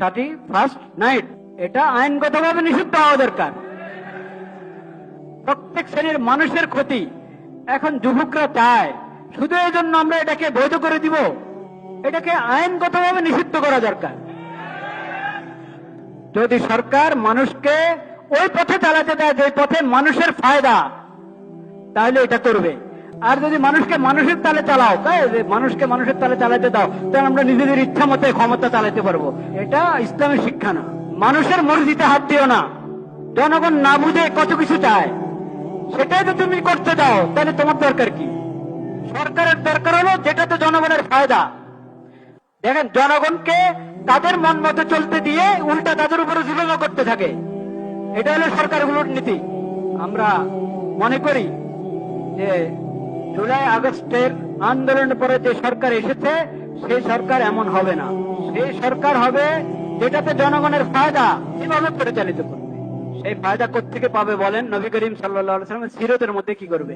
31st night, এটা আইনগতভাবে নিষিদ্ধ হওয়া দরকার। প্রত্যেক শ্রেণীর মানুষের ক্ষতি এখন যুবকরা চায়, শুধু এই জন্য আমরা এটাকে বৈধ করে দিব? এটাকে আইনগতভাবে নিষিদ্ধ করা দরকার। যদি সরকার মানুষকে ওই পথে চালাতে দেয় যে পথে মানুষের ফায়দা, তাহলে এটা করবে। আর যদি মানুষকে মানুষের তালে চালাও, তাই মানুষকে মানুষের তালে চালাতে দাও, তাহলে আমরা নিজেদের ইচ্ছা মতো ক্ষমতা চালাতে পারবো। এটা ইসলামের শিক্ষা না। মানুষের মর্জিতে হাত দিও না। জনগণ না বুঝে কত কিছু চায়, সেটাই তো তুমি করতে দাও, তাহলে তোমার দরকার কি? সরকারের দরকার হলো যেটাতে জনগণের ফায়দা। দেখেন, জনগণকে তাদের মন মতো চলতে দিয়ে উল্টা তাদের উপরে জুলুম করতে থাকে। এটা হলো সরকারগুলোর নীতি। আমরা মনে করি যে জুলাই আগস্টের আন্দোলনের পরে যে সরকার এসেছে, সেই সরকার এমন হবে না। সেই সরকার হবে যেটাতে জনগণের ফায়দা কিভাবে পরিচালিত করবে। সেই ফায়দা কোত্থেকে পাবে বলেন? নবী করিম সাল্লাল্লাহু আলাইহি ওয়াসাল্লামের সিরতের মধ্যে কি করবে?